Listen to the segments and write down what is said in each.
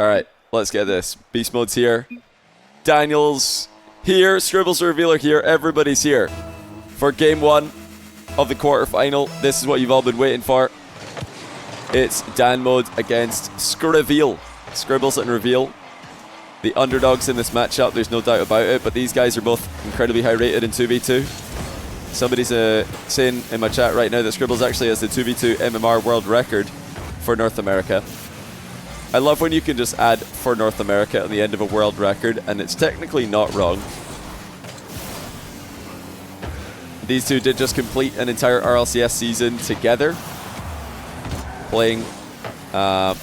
Alright, let's get this. Beast Mode's here. Daniel's here. Scrzbbles Revealer here. Everybody's here for game 1 of the quarterfinal. This is what you've all been waiting for. It's Dan Mode against Scrzbbles and Reveal. The underdogs in this matchup, there's no doubt about it, but these guys are both incredibly high rated in 2v2. Somebody's saying in my chat right now that Scrzbbles actually has the 2v2 MMR world record for North America. I love when you can just add for North America at the end of a world record, and it's technically not wrong. These two did just complete an entire RLCS season together, playing now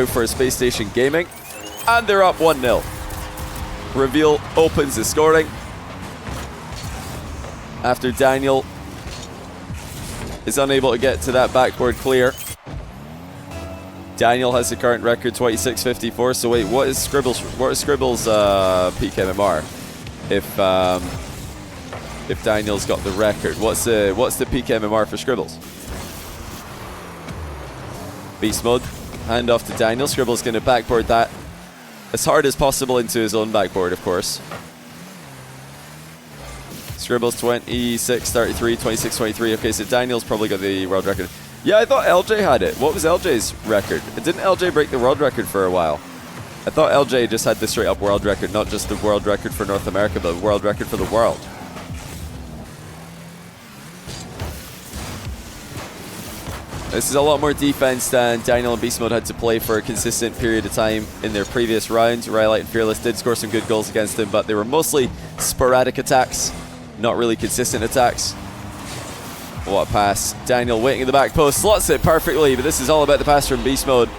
for Space Station Gaming, and they're up 1-0. Reveal opens the scoring after Daniel is unable to get to that backboard clear. Daniel has the current record 26.54. So wait, what is Scrzbbles' peak MMR? If Daniel's got the record, what's the peak MMR for Scrzbbles? Beast Mode, hand off to Daniel. Scrzbbles going to backboard that as hard as possible into his own backboard, of course. Scrzbbles 26.33, 26.23. Okay, so Daniel's probably got the world record. Yeah, I thought LJ had it. What was LJ's record? Didn't LJ break the world record for a while? I thought LJ just had the straight up world record, not just the world record for North America, but the world record for the world. This is a lot more defense than Daniel and Beast Mode had to play for a consistent period of time in their previous rounds. Rhyolite and Fearless did score some good goals against him, but they were mostly sporadic attacks, not really consistent attacks. What a pass. Daniel waiting in the back post, slots it perfectly, but this is all about the pass from Beast Mode.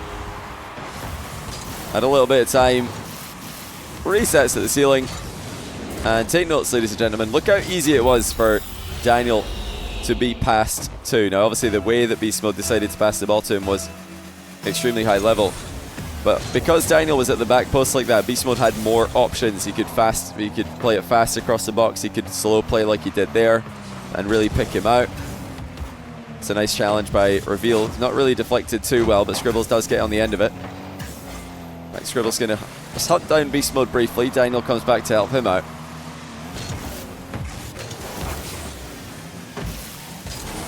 Had a little bit of time. Resets at the ceiling. And take notes, ladies and gentlemen, look how easy it was for Daniel to be passed to. Now obviously the way that Beast Mode decided to pass the ball to him was extremely high level, but because Daniel was at the back post like that, Beast Mode had more options. He could play it fast across the box, he could slow play like he did there and really pick him out. It's a nice challenge by Reveal. Not really deflected too well, but Scrzbbles does get on the end of it. Right, Scrzbbles gonna just hunt down Beast Mode briefly. Daniel comes back to help him out.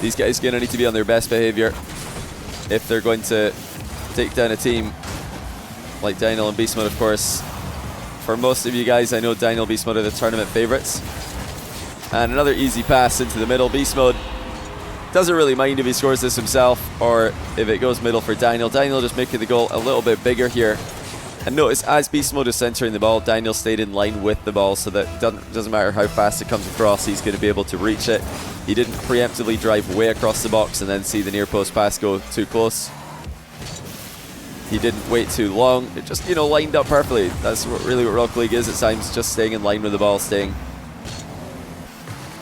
These guys are going to need to be on their best behavior if they're going to take down a team like Daniel and Beast Mode, of course. For most of you guys, I know Daniel and Beast Mode are the tournament favorites. And another easy pass into the middle. Beast Mode doesn't really mind if he scores this himself or if it goes middle for Daniel. Daniel just making the goal a little bit bigger here. And notice, as Beast Mode is centering the ball, Daniel stayed in line with the ball, so that it doesn't matter how fast it comes across, he's going to be able to reach it. He didn't preemptively drive way across the box and then see the near post pass go too close. He didn't wait too long. It just, lined up perfectly. That's really what Rocket League is at times, just staying in line with the ball, staying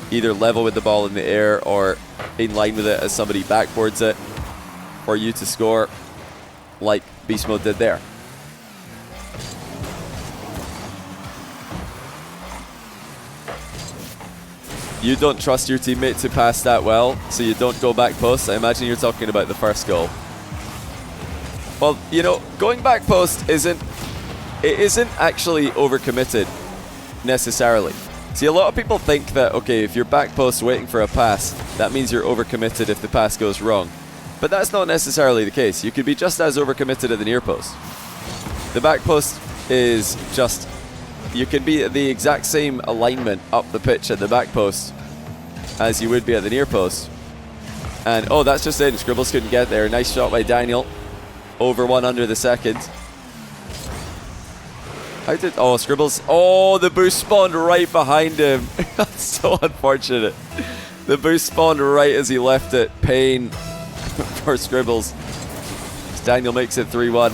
either level with the ball in the air or in line with it as somebody backboards it for you to score like Beast Mode did there. You don't trust your teammate to pass that well, so you don't go back post. I imagine you're talking about the first goal. Well, going back post isn't actually overcommitted necessarily. See, a lot of people think that, okay, if you're back post waiting for a pass, that means you're overcommitted if the pass goes wrong. But that's not necessarily the case. You could be just as overcommitted at the near post. The back post is just, you can be at the exact same alignment up the pitch at the back post as you would be at the near post. And, oh, that's just in. Scrzbbles couldn't get there. Nice shot by Daniel. Over one under the second. Scrzbbles. Oh, the boost spawned right behind him. That's so unfortunate. The boost spawned right as he left it. Pain for Scrzbbles. Daniel makes it 3-1.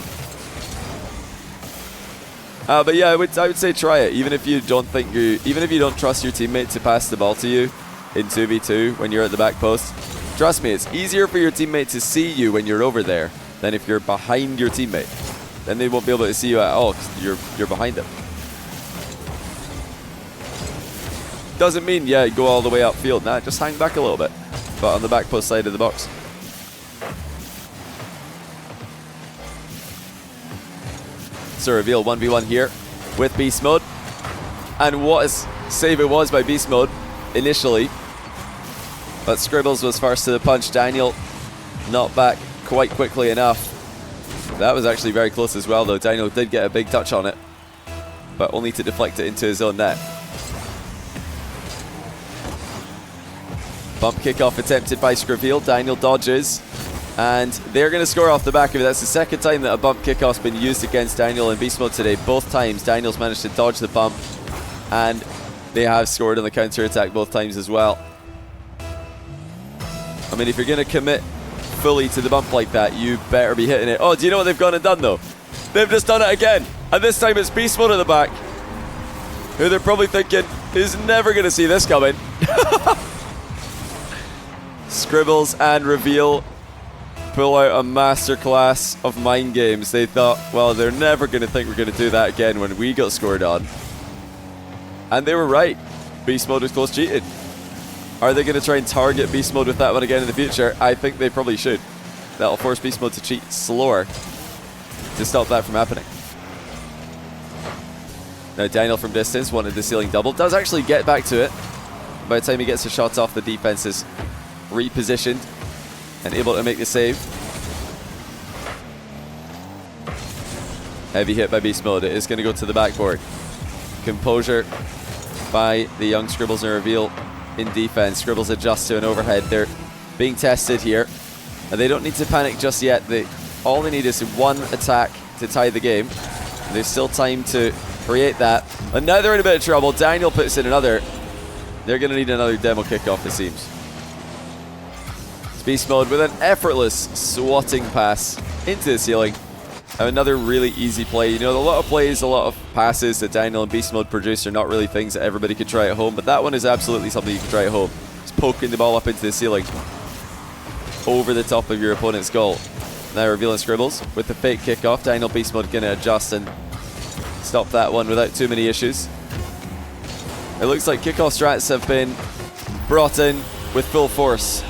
But yeah, I would say try it. Even if you don't trust your teammate to pass the ball to you in 2v2 when you're at the back post, trust me, it's easier for your teammate to see you when you're over there than if you're behind your teammate. Then they won't be able to see you at all because you're behind them. Doesn't mean, yeah, go all the way upfield. Nah, just hang back a little bit, but on the back post side of the box. So Reveal 1v1 here with BeastMode. And what a save it was by BeastMode initially. But Scrzbbles was first to the punch. Daniel not back quite quickly enough. That was actually very close as well though. Daniel did get a big touch on it, but only to deflect it into his own net. Bump kickoff attempted by Scrzbbles. Daniel dodges, and they're going to score off the back of it. That's the second time that a bump kickoff's been used against Daniel in BeastMode today. Both times Daniel's managed to dodge the bump, and they have scored on the counter-attack both times as well. I mean, if you're going to commit fully to the bump like that, you better be hitting it. Oh, do you know what they've gone and done though? They've just done it again, and this time it's BeastMode at the back, who they're probably thinking is never going to see this coming. Scrzbbles and Reveal pull out a masterclass of mind games. They thought, well, they're never going to think we're going to do that again when we got scored on. And they were right. BeastMode was close cheated. Are they going to try and target BeastMode with that one again in the future? I think they probably should. That'll force BeastMode to cheat slower to stop that from happening. Now Daniel from distance wanted the ceiling double. Does actually get back to it. By the time he gets the shots off, the defense is repositioned and able to make the save. Heavy hit by BeastMode. It is going to go to the backboard. Composure by the young Scrzbbles and Reveal in defense. Scrzbbles adjusts to an overhead. They're being tested here, and they don't need to panic just yet. All they need is one attack to tie the game. There's still time to create that, and now they're in a bit of trouble. Daniel puts in another. They're going to need another demo kickoff, it seems. BeastMode with an effortless swatting pass into the ceiling. And another really easy play. You know, a lot of plays, a lot of passes that Daniel and BeastMode produce are not really things that everybody could try at home, but that one is absolutely something you can try at home. Just poking the ball up into the ceiling over the top of your opponent's goal. Now Reveal and Scrzbbles with the fake kickoff. Daniel BeastMode going to adjust and stop that one without too many issues. It looks like kickoff strats have been brought in with full force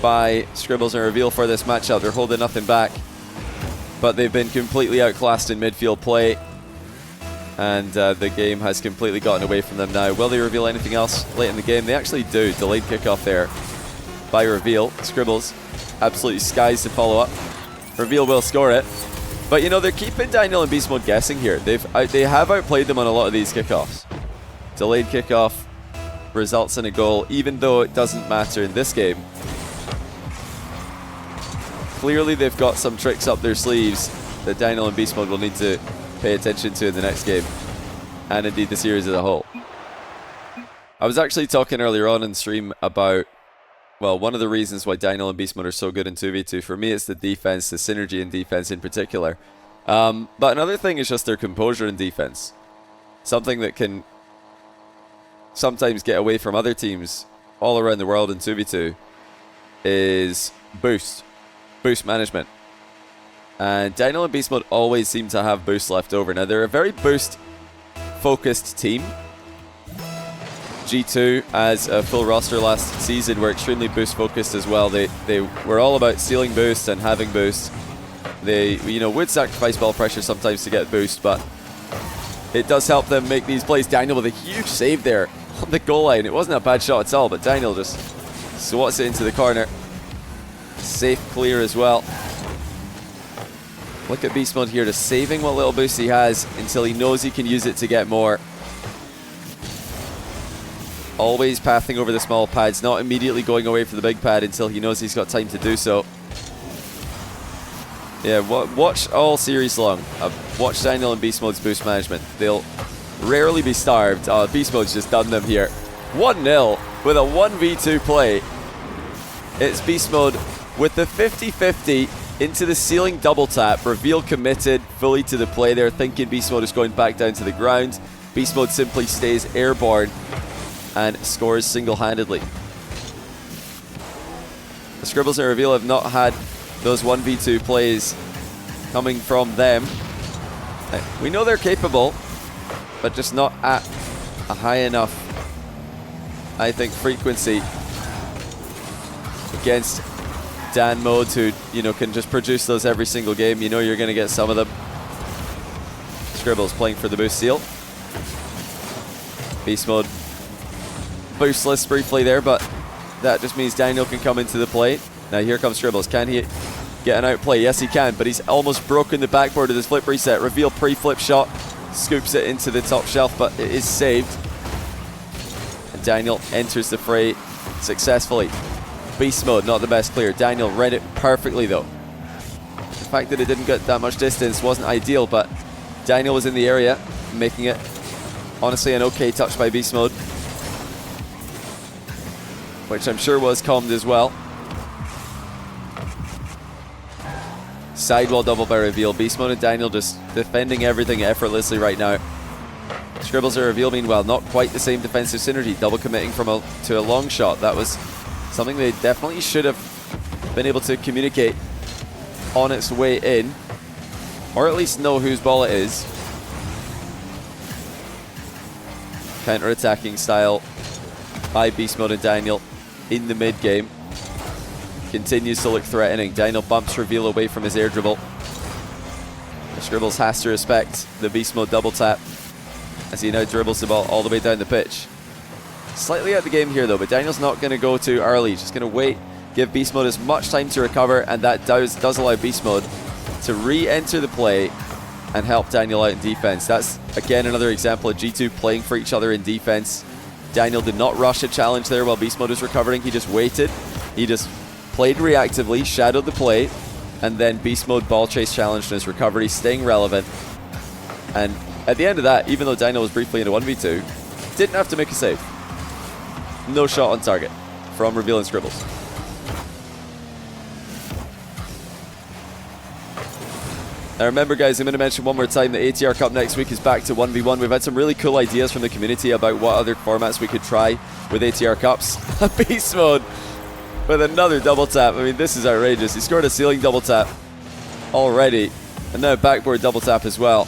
by Scrzbbles and Reveal for this matchup. They're holding nothing back, but they've been completely outclassed in midfield play, and the game has completely gotten away from them now. Will they reveal anything else late in the game? They actually do. Delayed kickoff there by Reveal. Scrzbbles absolutely skies to follow up. Reveal will score it, but you know, they're keeping Daniel and BeastMode guessing here. They have outplayed them on a lot of these kickoffs. Delayed kickoff results in a goal, even though it doesn't matter in this game. Clearly they've got some tricks up their sleeves that Daniel and BeastMode will need to pay attention to in the next game, and indeed the series as a whole. I was actually talking earlier on in the stream about, well, one of the reasons why Daniel and BeastMode are so good in 2v2. For me, it's the defense, the synergy in defense in particular. But another thing is just their composure in defense. Something that can sometimes get away from other teams all around the world in 2v2 is boost management. And Daniel and BeastMode always seem to have boost left over. Now, they're a very boost focused team. G2 as a full roster last season were extremely boost focused as well. They were all about stealing boost and having boost. They, you know, would sacrifice ball pressure sometimes to get boost, but it does help them make these plays. Daniel with a huge save there on the goal line. It wasn't a bad shot at all, but Daniel just swats it into the corner. Safe clear as well. Look at BeastMode here, just saving what little boost he has until he knows he can use it to get more. Always pathing over the small pads, not immediately going away for the big pad until he knows he's got time to do so. Yeah, watch all series long. Watch Daniel and BeastMode's boost management. They'll rarely be starved. BeastMode's just done them here. 1-0 with a 1v2 play. It's BeastMode with the 50-50 into the ceiling double tap. Reveal committed fully to the play there, thinking BeastMode is going back down to the ground. BeastMode simply stays airborne and scores single-handedly. The Scrzbbles and Reveal have not had those 1v2 plays coming from them. We know they're capable, but just not at a high enough, I think, frequency against Dan Modes, who, you know, can just produce those every single game. You know you're going to get some of them. Scrzbbles playing for the boost seal. BeastMode boostless briefly there, but that just means Daniel can come into the play. Now here comes Scrzbbles. Can he get an outplay? Yes, he can, but he's almost broken the backboard of this flip reset. Reveal pre-flip shot, scoops it into the top shelf, but it is saved. And Daniel enters the fray successfully. BeastMode, not the best clear. Daniel read it perfectly though. The fact that it didn't get that much distance wasn't ideal, but Daniel was in the area, making it honestly an okay touch by BeastMode, which I'm sure was calmed as well. Sidewall double by reveal. BeastMode and Daniel just defending everything effortlessly right now. Scrzbbles are reveal, meanwhile, not quite the same defensive synergy. Double committing to a long shot. That was something they definitely should have been able to communicate on its way in, or at least know whose ball it is. Counter-attacking style by BeastMode and Daniel in the mid-game. Continues to look threatening. Daniel bumps reveal away from his air dribble. Scrzbbles has to respect the BeastMode double tap as he now dribbles the ball all the way down the pitch. Slightly out of the game here though, but Daniel's not going to go too early. He's just going to wait, give BeastMode as much time to recover, and that does allow BeastMode to re-enter the play and help Daniel out in defense. That's again another example of G2 playing for each other in defense. Daniel did not rush a challenge there while BeastMode was recovering. He just waited. He just played reactively, shadowed the play, and then BeastMode ball chase challenged in his recovery, staying relevant. And at the end of that, even though Daniel was briefly in a 1v2, didn't have to make a save. No shot on target from Reveal and Scrzbbles. Now remember guys, I'm going to mention one more time, the ATR Cup next week is back to 1v1. We've had some really cool ideas from the community about what other formats we could try with ATR Cups. BeastMode with another double tap. I mean, this is outrageous. He scored a ceiling double tap already, and now a backboard double tap as well.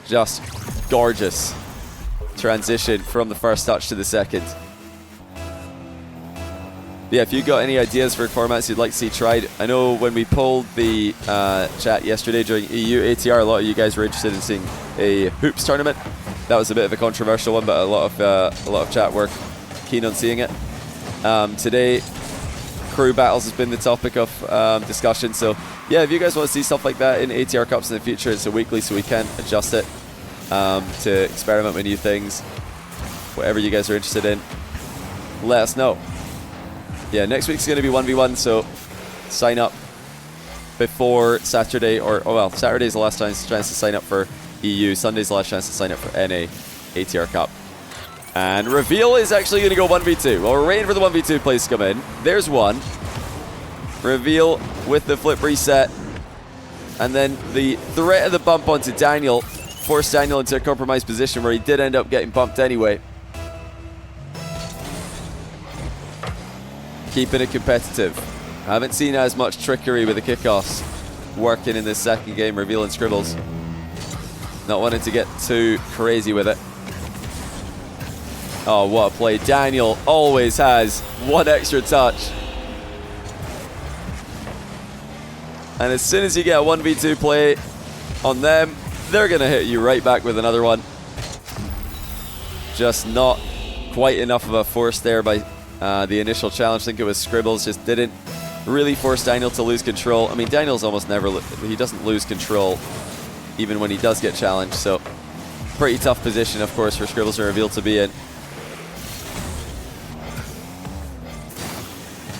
Just gorgeous transition from the first touch to the second. Yeah, if you got any ideas for formats you'd like to see tried, I know when we polled the chat yesterday during EU ATR, a lot of you guys were interested in seeing a hoops tournament. That was a bit of a controversial one, but a lot of chat were keen on seeing it. Today, crew battles has been the topic of discussion. So yeah, if you guys want to see stuff like that in ATR Cups in the future, it's a weekly, so we can adjust it to experiment with new things. Whatever you guys are interested in, let us know. Yeah, next week's going to be 1v1, so sign up before Saturday, or oh well, Saturday's the last chance to sign up for EU. Sunday's the last chance to sign up for NA ATR Cup. And Reveal is actually going to go 1v2. Well, we're waiting for the 1v2 plays to come in. There's one. Reveal with the flip reset. And then the threat of the bump onto Daniel forced Daniel into a compromised position where he did end up getting bumped anyway. Keeping it competitive. I haven't seen as much trickery with the kickoffs working in this second game. Reveal and Scrzbbles not wanting to get too crazy with it. Oh, what a play. Daniel always has one extra touch. And as soon as you get a 1v2 play on them, they're going to hit you right back with another one. Just not quite enough of a force there by the initial challenge. I think it was Scrzbbles, just didn't really force Daniel to lose control. I mean, Daniel's almost never, he doesn't lose control even when he does get challenged. So pretty tough position, of course, for Scrzbbles and Reveal to be in.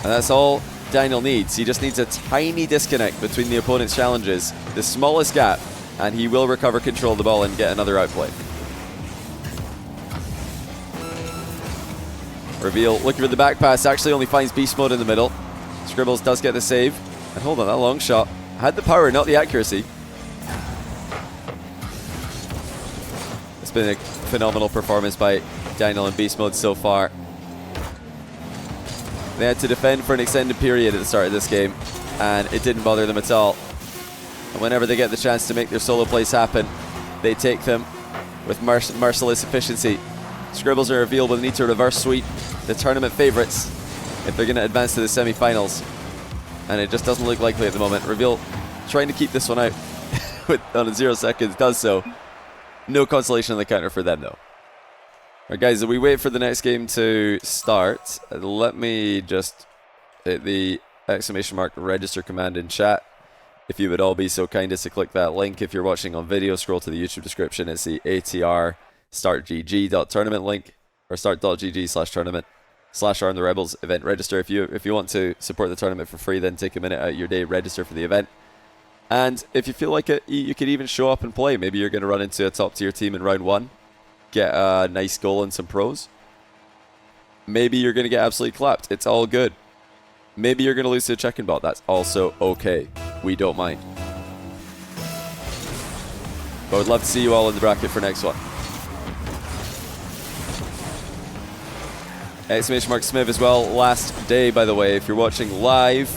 And that's all Daniel needs. He just needs a tiny disconnect between the opponent's challenges, the smallest gap, and he will recover control of the ball and get another outplay. Reveal looking for the back pass, actually only finds BeastMode in the middle. Scrzbbles does get the save. And hold on, that long shot had the power, not the accuracy. It's been a phenomenal performance by Daniel and BeastMode so far. They had to defend for an extended period at the start of this game, and it didn't bother them at all. And whenever they get the chance to make their solo plays happen, they take them with merciless efficiency. Scrzbbles and Reveal will need to reverse sweep the tournament favorites if they're going to advance to the semi-finals. And it just doesn't look likely at the moment. Reveal trying to keep this one out. on a 0 seconds does so. No consolation on the counter for them, though. All right, guys, as we wait for the next game to start, let me just hit the ! register command in chat. If you would all be so kind as to click that link. If you're watching on video, scroll to the YouTube description. It's the ATR startgg.tournament link, or start.gg/tournament/armtherebels event register. If you want to support the tournament for free, then take a minute out of your day, register for the event. And if you feel like it, you could even show up and play. Maybe you're going to run into a top tier team in round 1, get a nice goal and some pros. Maybe you're going to get absolutely clapped. It's all good. Maybe you're going to lose to a check-in bot. That's also okay. We don't mind. But I'd love to see you all in the bracket for next one. !Smith as well. Last day, by the way. If you're watching live,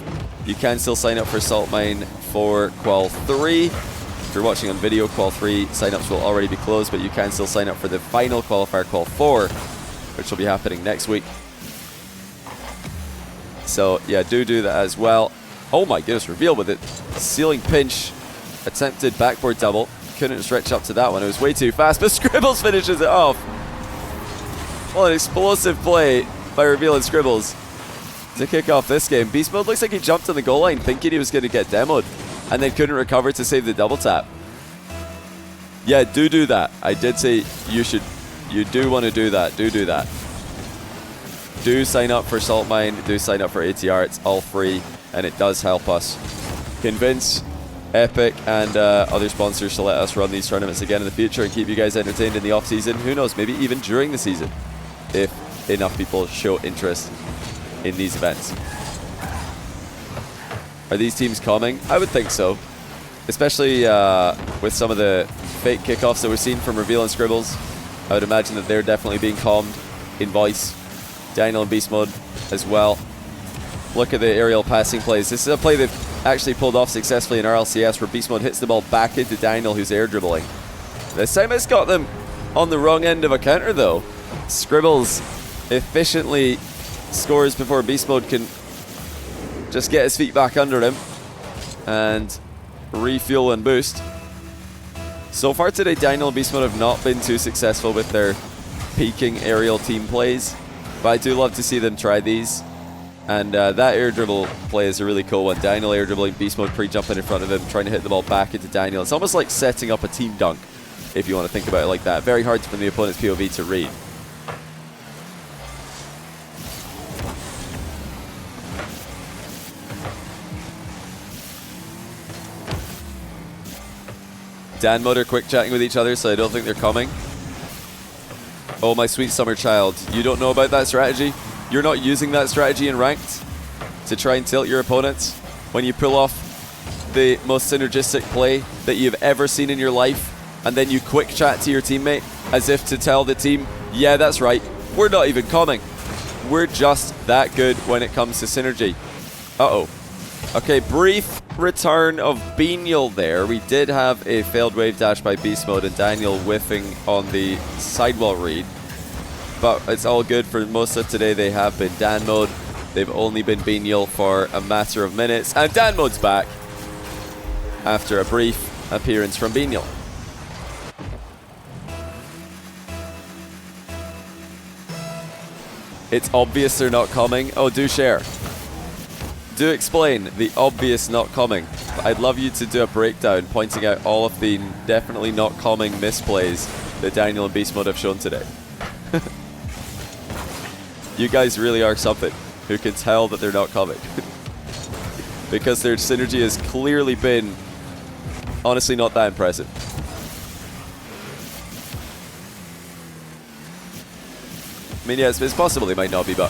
you can still sign up for Salt Mine for Qual 3. If you're watching on video, Qual 3 signups will already be closed, but you can still sign up for the final qualifier, Qual 4, which will be happening next week. So, yeah, do that as well. Oh my goodness, reveal with it. Ceiling pinch. Attempted backboard double. Couldn't stretch up to that one. It was way too fast, but Scrzbbles finishes it off. What an explosive play by Reveal and Scrzbbles to kick off this game. BeastMode looks like he jumped on the goal line thinking he was going to get demoed and then couldn't recover to save the double tap. Yeah, do that. I did say you should. You do want to do that. Do that. Do sign up for Salt Mine. Do sign up for ATR. It's all free and it does help us convince Epic and other sponsors to let us run these tournaments again in the future and keep you guys entertained in the off season. Who knows, maybe even during the season, if enough people show interest in these events. Are these teams calming? I would think so, especially with some of the fake kickoffs that we're seeing from Reveal and Scrzbbles. I would imagine that they're definitely being calmed in voice. Daniel and BeastMode as well. Look at the aerial passing plays. This is a play they've actually pulled off successfully in RLCS, where BeastMode hits the ball back into Daniel, who's air dribbling. This time it's got them on the wrong end of a counter, though. Scrzbbles efficiently scores before BeastMode can just get his feet back under him and refuel and boost. So far today, Daniel and BeastMode have not been too successful with their peaking aerial team plays, but I do love to see them try these. And that air dribble play is a really cool one. Daniel air dribbling, BeastMode pre-jumping in front of him, trying to hit the ball back into Daniel. It's almost like setting up a team dunk, if you want to think about it like that. Very hard from the opponent's POV to read. Dan are quick chatting with each other, so I don't think they're coming. Oh, my sweet summer child. You don't know about that strategy? You're not using that strategy in ranked to try and tilt your opponents when you pull off the most synergistic play that you've ever seen in your life, and then you quick chat to your teammate as if to tell the team, yeah, that's right, we're not even coming. We're just that good when it comes to synergy. Uh-oh. Okay, brief return of Beaniel there. We did have a failed wave dash by BeastMode and Daniel whiffing on the sidewall read. But it's all good for most of today. They have been Dan mode. They've only been Beaniel for a matter of minutes. And Dan mode's back after a brief appearance from Beaniel. It's obvious they're not coming. Oh, do share. Do explain the obvious not coming. I'd love you to do a breakdown pointing out all of the definitely not coming misplays that Daniel and BeastMode have shown today. You guys really are something who can tell that they're not coming. Because their synergy has clearly been honestly not that impressive. I mean, yeah, it's possible they might not be, but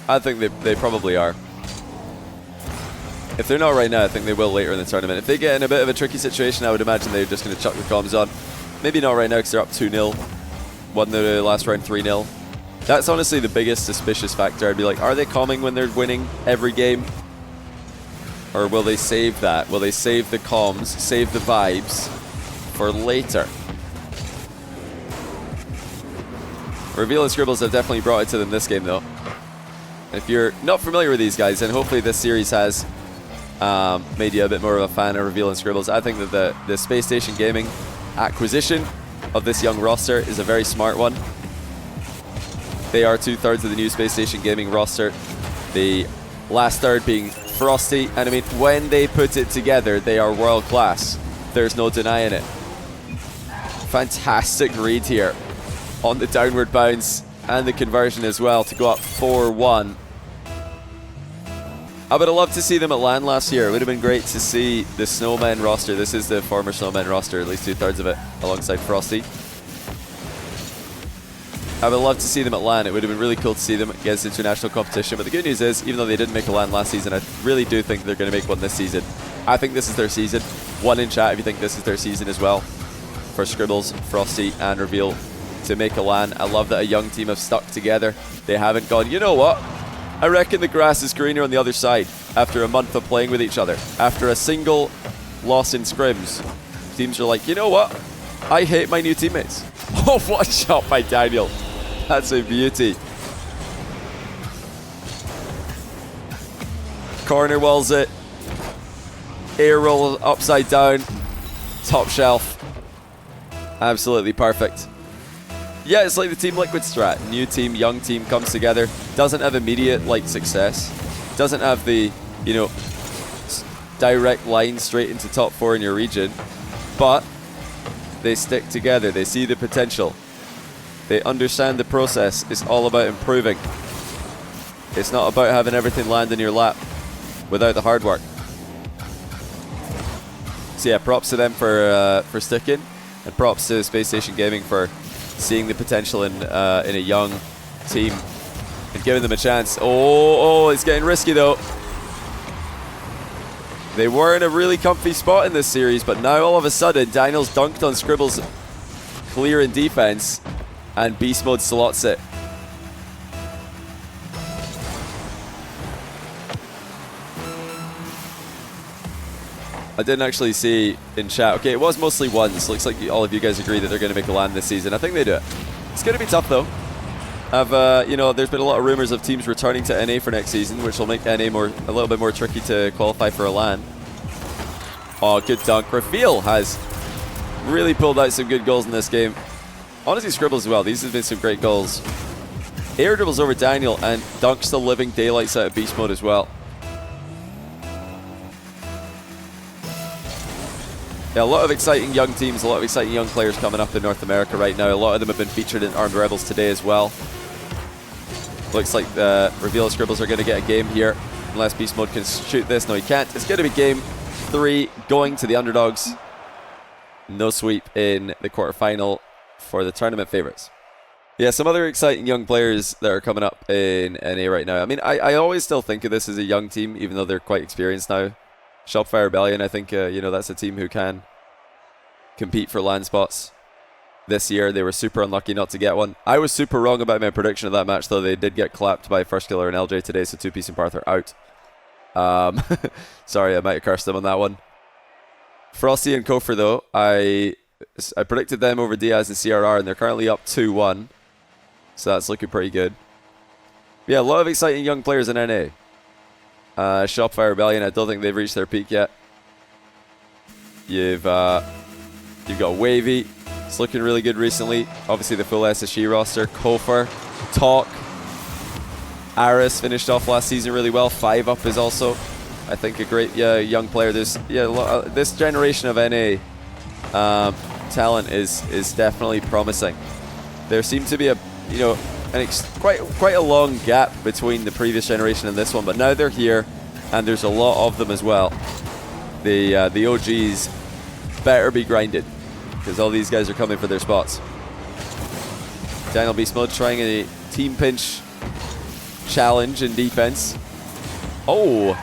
I think they probably are. If they're not right now, I think they will later in the tournament. If they get in a bit of a tricky situation, I would imagine they're just going to chuck the comms on. Maybe not right now because they're up 2-0. Won the last round 3-0. That's honestly the biggest suspicious factor. I'd be like, are they calming when they're winning every game? Or will they save that? Will they save the comms, save the vibes for later? Reveal and Scrzbbles have definitely brought it to them this game, though. If you're not familiar with these guys, then hopefully this series has made you a bit more of a fan of Reveal and Scrzbbles. I think that the Space Station Gaming acquisition of this young roster is a very smart one. They are 2/3 of the new Space Station Gaming roster. The last third being Frosty, and I mean, when they put it together, they are world class. There's no denying it. Fantastic read here on the downward bounce and the conversion as well to go up 4-1. I would have loved to see them at LAN last year. It would have been great to see the Snowmen roster. This is the former Snowmen roster, at least 2/3 of it, alongside Frosty. I would love to see them at LAN. It would have been really cool to see them against international competition. But the good news is, even though they didn't make a LAN last season, I really do think they're going to make one this season. I think this is their season. One in chat if you think this is their season as well. For Scrzbbles, Frosty, and Reveal to make a LAN. I love that a young team have stuck together. They haven't gone, you know what? I reckon the grass is greener on the other side after a month of playing with each other. After a single loss in scrims, teams are like, you know what? I hate my new teammates. Oh, what a shot by Daniel. That's a beauty. Corner walls it. Air roll upside down. Top shelf. Absolutely perfect. Yeah, it's like the Team Liquid strat. New team, young team comes together. Doesn't have immediate like success. Doesn't have the, you know, direct line straight into top 4 in your region. But they stick together. They see the potential. They understand the process. It's all about improving. It's not about having everything land in your lap without the hard work. So yeah, props to them for sticking, and props to Space Station Gaming for seeing the potential in a young team and giving them a chance. Oh, it's getting risky though. They were in a really comfy spot in this series, but now all of a sudden, Daniel's dunked on Scrzbbles clear in defense, and BeastMode slots it. I didn't actually see in chat. Okay, it was mostly ones. Looks like all of you guys agree that they're going to make a LAN this season. I think they do it. It's going to be tough though. You know, there's been a lot of rumors of teams returning to NA for next season, which will make NA a little bit more tricky to qualify for a LAN. Oh, good dunk. Reveal has really pulled out some good goals in this game. Honestly, Scrzbbles as well. These have been some great goals. Air dribbles over Daniel and dunks the living daylights out of BeastMode as well. Yeah, a lot of exciting young teams, a lot of exciting young players coming up in North America right now. A lot of them have been featured in Armed Rebels today as well. Looks like Reveal and Scrzbbles are going to get a game here, unless BeastMode can shoot this. No, he can't. It's going to be game 3 going to the Underdogs. No sweep in the quarterfinal for the tournament favorites. Yeah, some other exciting young players that are coming up in NA right now. I mean, I always still think of this as a young team, even though they're quite experienced now. Shopfire Rebellion, I think, you know, that's a team who can compete for LAN spots this year. They were super unlucky not to get one. I was super wrong about my prediction of that match, though. They did get clapped by First Killer and LJ today, so 2-Piece and Parther out. Sorry, I might have cursed them on that one. Frosty and Kofer, though, I predicted them over Diaz and CRR, and they're currently up 2-1. So that's looking pretty good. Yeah, a lot of exciting young players in NA. Shopfire Rebellion, I don't think they've reached their peak yet. You've got Wavy. It's looking really good recently. Obviously the full SSG roster. Kofer, Talk. Aris finished off last season really well. 5UP is also, I think, a great young player. There's this generation of NA talent is definitely promising. There seemed to be a quite a long gap between the previous generation and this one, but now they're here, and there's a lot of them as well. The OGs better be grinded, because all these guys are coming for their spots. Daniel BeastMode trying a team pinch challenge in defense. Oh,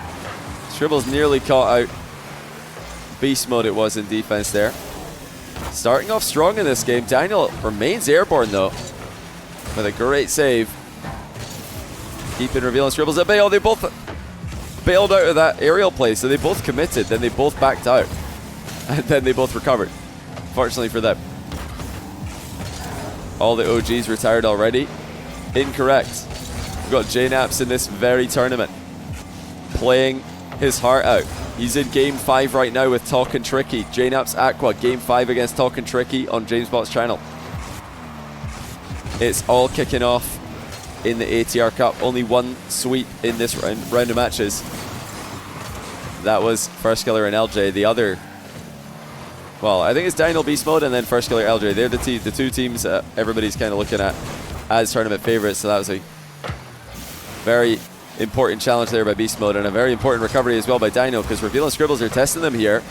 Scrzbbles nearly caught out BeastMode. It was in defense there. Starting off strong in this game. Daniel remains airborne though, with a great save. Keeping Reveal and Scrzbbles at bay. Oh, they both bailed out of that aerial play, so they both committed, then they both backed out, and then they both recovered. Fortunately for them. All the OGs retired already. Incorrect. We've got JNaps in this very tournament, playing his heart out. He's in game 5 right now with Talkin' Tricky. JNAP's Aqua, game 5 against Talkin' Tricky on JamesBot's channel. It's all kicking off in the ATR Cup. Only one sweep in this round of matches. That was First Killer and LJ. The other, well, I think it's Daniel BeastMode and then First Killer LJ. They're the two teams everybody's kind of looking at as tournament favorites. So that was a very important challenge there by BeastMode and a very important recovery as well by Dino, because Reveal and Scrzbbles are testing them here.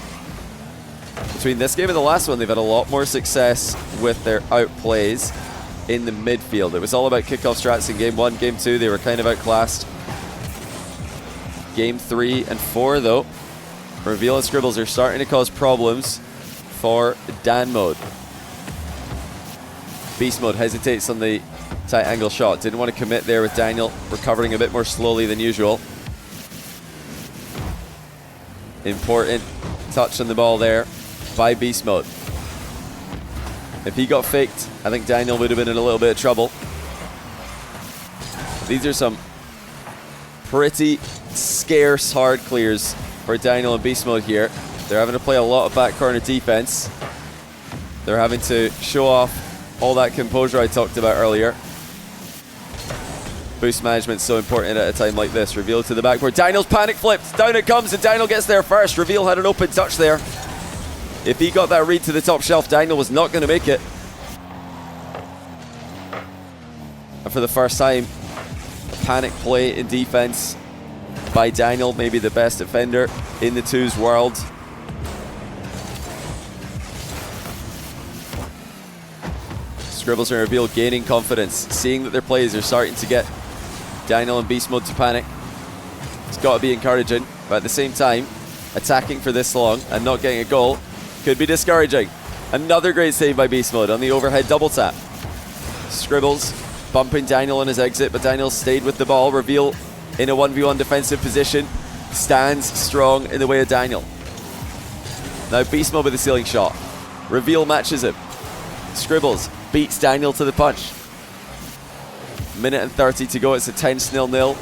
Between this game and the last one, they've had a lot more success with their outplays in the midfield. It was all about kickoff strats in game 1, game 2. They were kind of outclassed. Game 3 and 4 though, Reveal and Scrzbbles are starting to cause problems for Dan Mode. BeastMode hesitates on the tight angle shot. Didn't want to commit there with Daniel recovering a bit more slowly than usual. Important touch on the ball there by BeastMode. If he got faked, I think Daniel would have been in a little bit of trouble. These are some pretty scarce hard clears for Daniel and BeastMode here. They're having to play a lot of back corner defense. They're having to show off all that composure I talked about earlier. Boost management so important at a time like this. Reveal to the backboard. Daniel's panic flipped. Down it comes and Daniel gets there first. Reveal had an open touch there. If he got that read to the top shelf, Daniel was not going to make it. And for the first time, a panic play in defense by Daniel, maybe the best defender in the twos world. Scrzbbles and Reveal gaining confidence, seeing that their plays are starting to get Daniel and BeastMode to panic. It's got to be encouraging, but at the same time, attacking for this long and not getting a goal could be discouraging. Another great save by BeastMode on the overhead double tap. Scrzbbles bumping Daniel on his exit, but Daniel stayed with the ball. Reveal in a 1v1 defensive position, stands strong in the way of Daniel. Now BeastMode with a ceiling shot. Reveal matches him. Scrzbbles beats Daniel to the punch. Minute and 30 to go. It's a tense 0-0.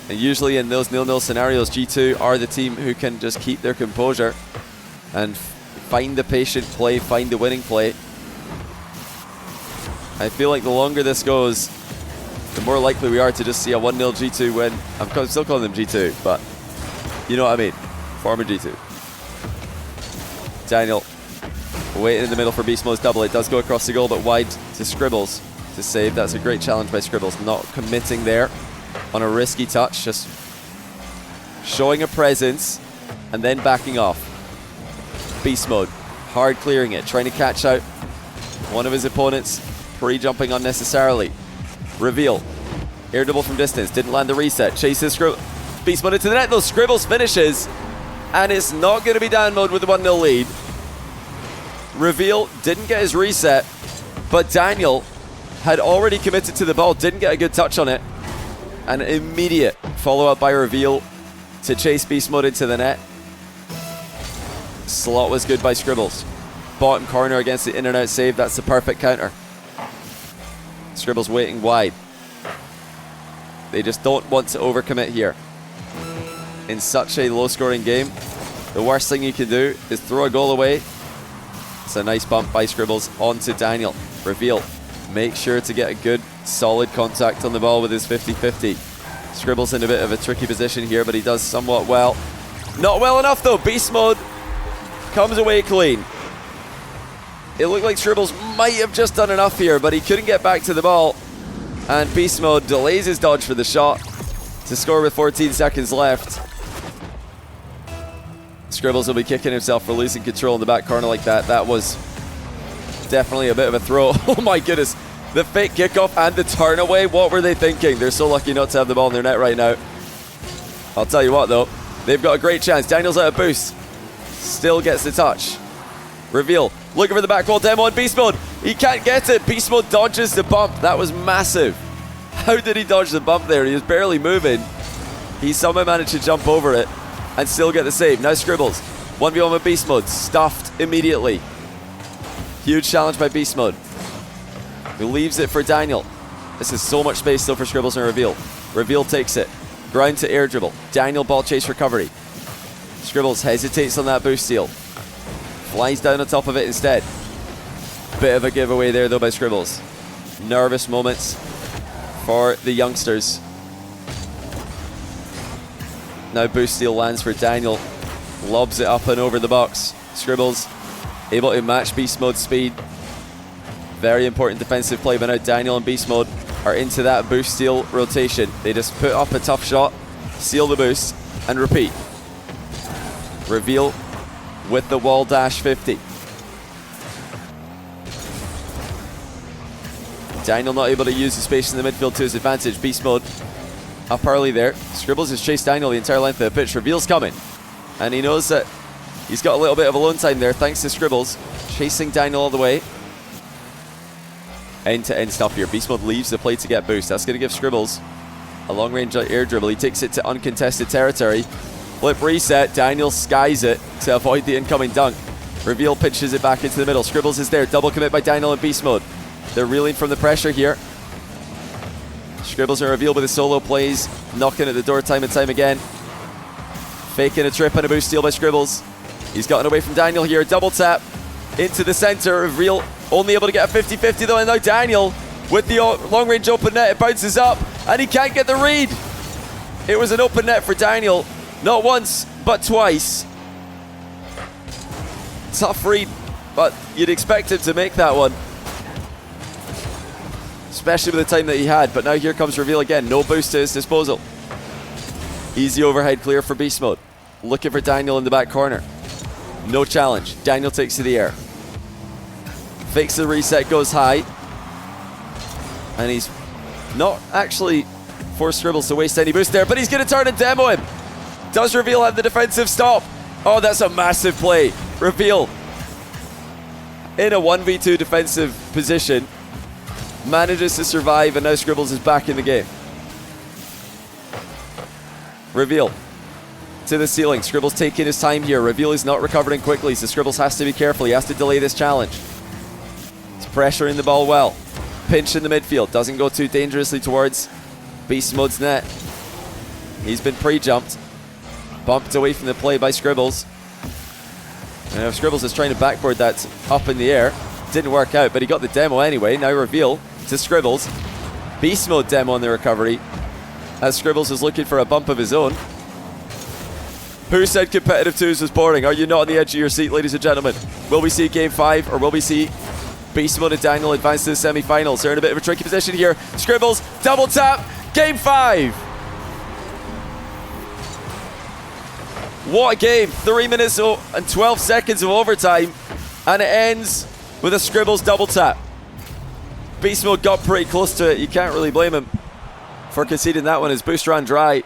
And usually in those 0-0 scenarios, G2 are the team who can just keep their composure and find the patient play, find the winning play. I feel like the longer this goes, the more likely we are to just see a 1-0 G2 win. I'm still calling them G2, but you know what I mean. Former G2. Daniel waiting in the middle for BeastMode's double. It does go across the goal, but wide to Scrzbbles to save. That's a great challenge by Scrzbbles. Not committing there on a risky touch, just showing a presence and then backing off. BeastMode hard clearing it, trying to catch out one of his opponents, pre-jumping unnecessarily. Reveal, air double from distance, didn't land the reset, chases BeastMode into the net though. Scrzbbles finishes, and it's not going to be Dan Mode with the 1-0 lead. Reveal didn't get his reset, but Daniel had already committed to the ball, didn't get a good touch on it. An immediate follow-up by Reveal to chase BeastMode into the net. Slot was good by Scrzbbles. Bottom corner against the in and out save, that's the perfect counter. Scrzbbles waiting wide. They just don't want to overcommit here. In such a low-scoring game, the worst thing you can do is throw a goal away. It's a nice bump by Scrzbbles onto Daniel. Reveal, make sure to get a good, solid contact on the ball with his 50-50. Scrzbbles in a bit of a tricky position here, but he does somewhat well. Not well enough though. BeastMode comes away clean. It looked like Scrzbbles might have just done enough here, but he couldn't get back to the ball. And BeastMode delays his dodge for the shot to score with 14 seconds left. Scrzbbles will be kicking himself for losing control in the back corner like that. That was definitely a bit of a throw. Oh my goodness. The fake kickoff and the turn away. What were they thinking? They're so lucky not to have the ball in their net right now. I'll tell you what though, they've got a great chance. Daniel's out of boost. Still gets the touch. Reveal, looking for the back wall demo on BeastMode. He can't get it. BeastMode dodges the bump. That was massive. How did he dodge the bump there? He was barely moving. He somehow managed to jump over it and still get the save. Now Scrzbbles, 1v1 with BeastMode, stuffed immediately. Huge challenge by BeastMode, who leaves it for Daniel. This is so much space still for Scrzbbles and Reveal. Reveal takes it. Ground to air dribble. Daniel ball chase recovery. Scrzbbles hesitates on that boost steal. Flies down on top of it instead. Bit of a giveaway there though by Scrzbbles. Nervous moments for the youngsters. Now boost steal lands for Daniel. Lobs it up and over the box. Scrzbbles able to match BeastMode's speed. Very important defensive play, but now Daniel and BeastMode are into that boost steal rotation. They just put up a tough shot, seal the boost, and repeat. Reveal with the wall dash 50. Daniel not able to use the space in the midfield to his advantage. BeastMode up early there. Scrzbbles has chased Daniel the entire length of the pitch. Reveal's coming. And he knows that he's got a little bit of alone time there thanks to Scrzbbles. Chasing Daniel all the way. End-to-end stuff here. BeastMode leaves the play to get boost. That's going to give Scrzbbles a long-range air dribble. He takes it to uncontested territory. Flip reset. Daniel skies it to avoid the incoming dunk. Reveal pitches it back into the middle. Scrzbbles is there. Double commit by Daniel and BeastMode. They're reeling from the pressure here. Scrzbbles and Reveal with his solo plays. Knocking at the door time and time again. Faking a trip and a boost steal by Scrzbbles. He's gotten away from Daniel here. Double tap into the center. Reveal only able to get a 50-50 though. And now Daniel with the long range open net. It bounces up and he can't get the read. It was an open net for Daniel. Not once, but twice. Tough read, but you'd expect him to make that one. Especially with the time that he had. But now here comes Reveal again. No boost to his disposal. Easy overhead clear for BeastMode. Looking for Daniel in the back corner. No challenge. Daniel takes to the air. Fakes the reset, goes high. And he's not actually forced Scrzbbles to waste any boost there, but he's going to turn and demo him. Does Reveal have the defensive stop? Oh, that's a massive play. Reveal in a 1v2 defensive position. Manages to survive, and now Scrzbbles is back in the game. Reveal to the ceiling. Scrzbbles taking his time here. Reveal is not recovering quickly, so Scrzbbles has to be careful. He has to delay this challenge. He's pressuring the ball well. Pinch in the midfield. Doesn't go too dangerously towards BeastMode's net. He's been pre-jumped. Bumped away from the play by Scrzbbles. Now Scrzbbles is trying to backboard that up in the air. Didn't work out, but he got the demo anyway. Now Reveal to Scrzbbles. BeastMode demo on the recovery, as Scrzbbles is looking for a bump of his own. Who said competitive twos was boring? Are you not on the edge of your seat, ladies and gentlemen? Will we see Game 5, or will we see BeastMode and Daniel advance to the semi-finals? They're in a bit of a tricky position here. Scrzbbles, double tap, Game 5! What a game. 3 minutes and 12 seconds of overtime, and it ends with a Scrzbbles double tap. BeastMode got pretty close to it. You can't really blame him for conceding that one. His boost ran dry.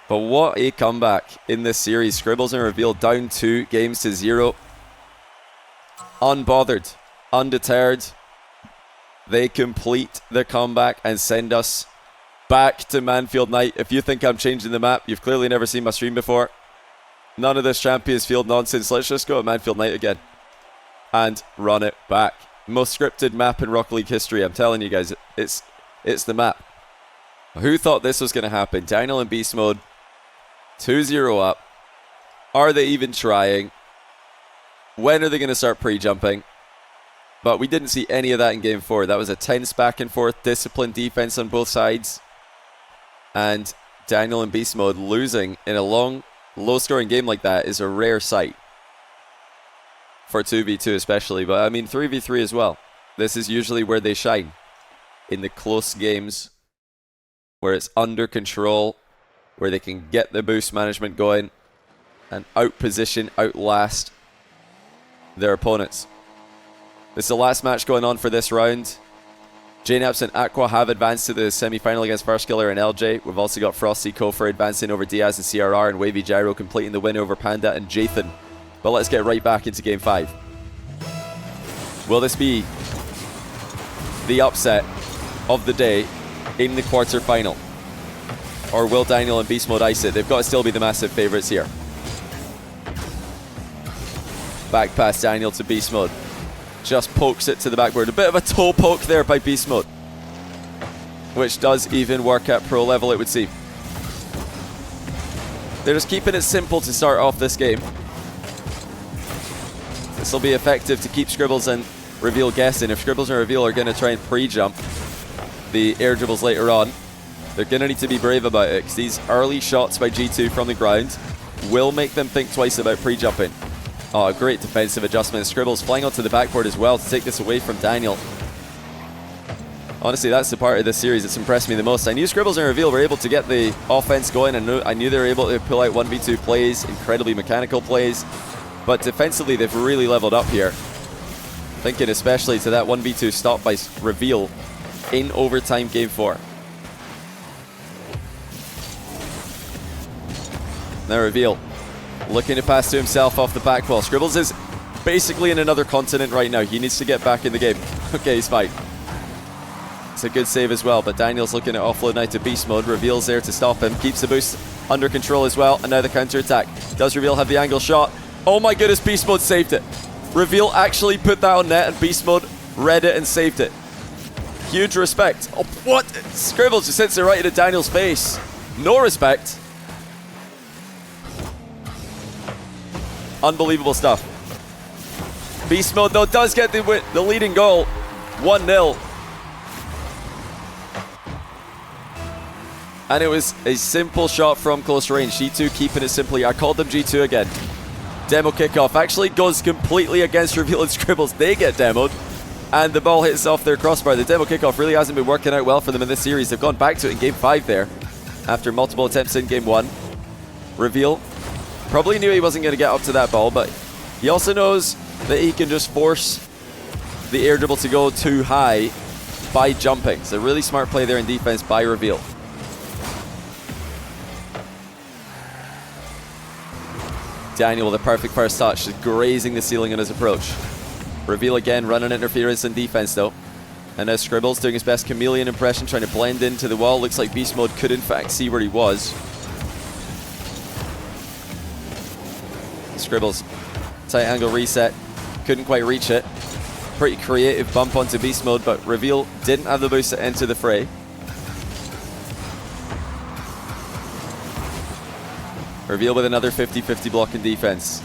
But what a comeback in this series. Scrzbbles and Reveal down 2 games to 0. Unbothered, undeterred. They complete the comeback and send us back to Manfield Night. If you think I'm changing the map, you've clearly never seen my stream before. None of this Champions Field nonsense. Let's just go to Manfield Night again and run it back. Most scripted map in Rocket League history. I'm telling you guys, it's the map. Who thought this was going to happen? Daniel and BeastMode 2-0 up. Are they even trying? When are they going to start pre-jumping? But we didn't see any of that in Game 4. That was a tense back and forth, disciplined defense on both sides. And Daniel and BeastMode losing in a long, low-scoring game like that is a rare sight. For 2v2 especially, but I mean 3v3 as well. This is usually where they shine. In the close games, where it's under control, where they can get the boost management going and outposition, outlast their opponents. This is the last match going on for this round. JNaps and Aqua have advanced to the semi-final against Farskiller and LJ. We've also got Frosty Kofor advancing over Diaz and CRR, and Wavy Gyro completing the win over Panda and Jathan. But let's get right back into Game 5. Will this be the upset of the day in the quarter-final? Or will Daniel and BeastMode ice it? They've got to still be the massive favourites here. Back pass Daniel to BeastMode. Just pokes it to the backboard. A bit of a toe poke there by BeastMode, which does even work at pro level, it would seem. They're just keeping it simple to start off this game. This will be effective to keep Scrzbbles and Reveal guessing. If Scrzbbles and Reveal are going to try and pre-jump the air dribbles later on, they're going to need to be brave about it, because these early shots by G2 from the ground will make them think twice about pre-jumping. Oh, great defensive adjustment. Scrzbbles flying onto the backboard as well to take this away from Daniel. Honestly, that's the part of this series that's impressed me the most. I knew Scrzbbles and Reveal were able to get the offense going. I knew they were able to pull out 1v2 plays, incredibly mechanical plays. But defensively, they've really leveled up here. Thinking especially to that 1v2 stop by Reveal in overtime game 4. Now Reveal looking to pass to himself off the back wall. Scrzbbles is basically in another continent right now. He needs to get back in the game. Okay, he's fine. It's a good save as well, but Daniel's looking at offload now to BeastMode. Reveal's there to stop him. Keeps the boost under control as well. And now the counter-attack. Does Reveal have the angle shot? Oh my goodness, BeastMode saved it. Reveal actually put that on net and BeastMode read it and saved it. Huge respect. Oh, what? Scrzbbles just hits it right into Daniel's face. No respect. Unbelievable stuff. BeastMode, though, does get the leading goal. 1-0. And it was a simple shot from close range. G2 keeping it simply. I called them G2 again. Demo kickoff actually goes completely against Reveal and Scrzbbles. They get demoed. And the ball hits off their crossbar. The demo kickoff really hasn't been working out well for them in this series. They've gone back to it in game 5 there. After multiple attempts in game 1. Reveal probably knew he wasn't going to get up to that ball, but he also knows that he can just force the air dribble to go too high by jumping. It's a really smart play there in defense by Reveal. Daniel with a perfect first touch, just grazing the ceiling on his approach. Reveal again, running interference in defense though. And now Scrzbbles doing his best chameleon impression, trying to blend into the wall. Looks like BeastMode could in fact see where he was. Scrzbbles, tight angle reset, couldn't quite reach it. Pretty creative bump onto BeastMode, but Reveal didn't have the boost to enter the fray. Reveal with another 50-50 block in defense.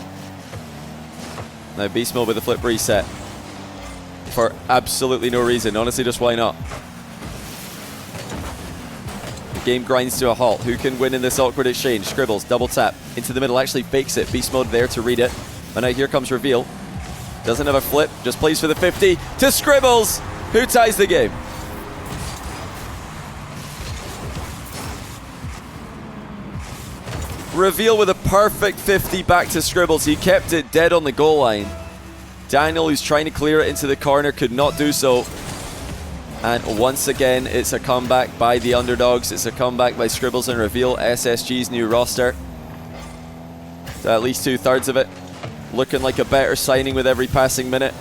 Now BeastMode with a flip reset. For absolutely no reason. Honestly, just why not? The game grinds to a halt. Who can win in this awkward exchange? Scrzbbles, double tap. Into the middle, actually fakes it. BeastMode there to read it. And now here comes Reveal. Doesn't have a flip, just plays for the 50 to Scrzbbles, who ties the game. Reveal with a perfect 50 back to Scrzbbles. He kept it dead on the goal line. Daniel, who's trying to clear it into the corner, could not do so. And once again, it's a comeback by the underdogs. It's a comeback by Scrzbbles and Reveal, SSG's new roster. So at least 2/3 of it. Looking like a better signing with every passing minute.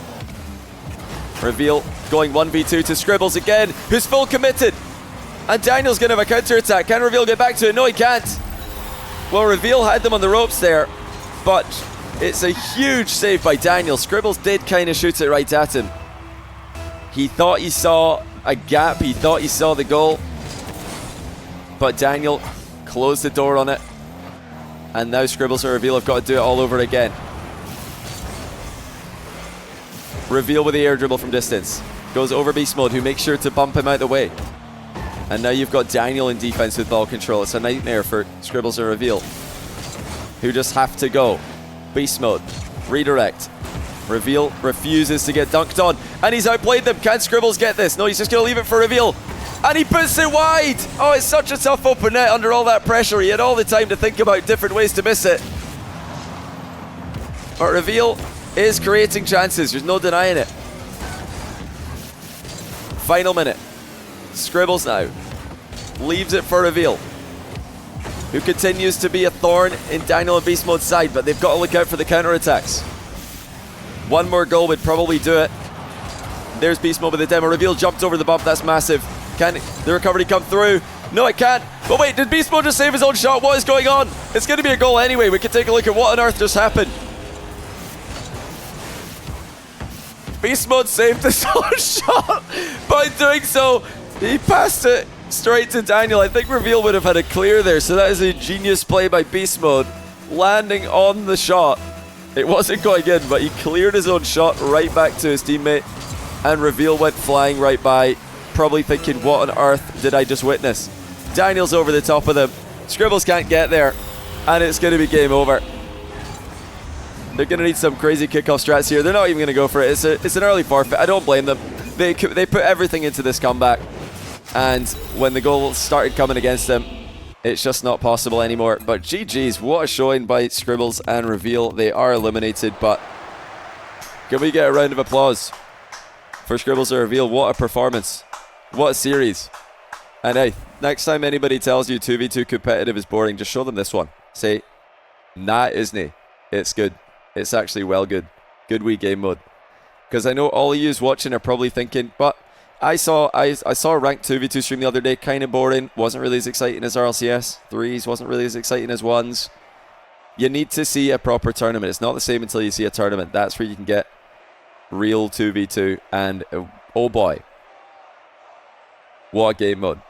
Reveal going 1v2 to Scrzbbles again, who's full committed. And Daniel's going to have a counter-attack. Can Reveal get back to it? No, he can't. Well, Reveal had them on the ropes there, but it's a huge save by Daniel. Scrzbbles did kind of shoot it right at him. He thought he saw a gap. He thought he saw the goal. But Daniel closed the door on it. And now Scrzbbles and Reveal have got to do it all over again. Reveal with the air dribble from distance. Goes over BeastMode, who makes sure to bump him out the way. And now you've got Daniel in defense with ball control. It's a nightmare for Scrzbbles and Reveal, who just have to go. BeastMode, redirect. Reveal refuses to get dunked on, and he's outplayed them. Can Scrzbbles get this? No, he's just going to leave it for Reveal. And he puts it wide! Oh, it's such a tough open net under all that pressure. He had all the time to think about different ways to miss it. But Reveal is creating chances. There's no denying it. Final minute. Scrzbbles now leaves it for Reveal, who continues to be a thorn in Daniel and BeastMode's side, but they've got to look out for the counterattacks. One more goal would probably do it. There's BeastMode with the demo. Reveal jumped over the bump. That's massive. Can the recovery come through? No, it can't. But wait, did BeastMode just save his own shot? What is going on? It's going to be a goal anyway. We can take a look at what on earth just happened. BeastMode saved his own shot. By doing so, he passed it Straight to Daniel. I think Reveal would have had a clear there, so that is a genius play by BeastMode. Landing on the shot. It wasn't going in, but he cleared his own shot right back to his teammate, and Reveal went flying right by, probably thinking, what on earth did I just witness? Daniel's over the top of them. Scrzbbles can't get there, and it's going to be game over. They're going to need some crazy kickoff strats here. They're not even going to go for it. It's an early forfeit. I don't blame them. They put everything into this comeback, and when the goal started coming against them, it's just not possible anymore. But GG's, what a showing by Scrzbbles and Reveal. They are eliminated, but can we get a round of applause for Scrzbbles and Reveal? What a performance. What a series. And hey, next time anybody tells you 2v2 competitive is boring, just show them this one. Say, nah, isn't it? It's good. It's actually well good. Good wee game mode. Because I know all of you watching are probably thinking, but I saw a ranked 2v2 stream the other day, kind of boring, wasn't really as exciting as RLCS. 3s wasn't really as exciting as 1s. You need to see a proper tournament. It's not the same until you see a tournament. That's where you can get real 2v2. And oh boy, what a game mode.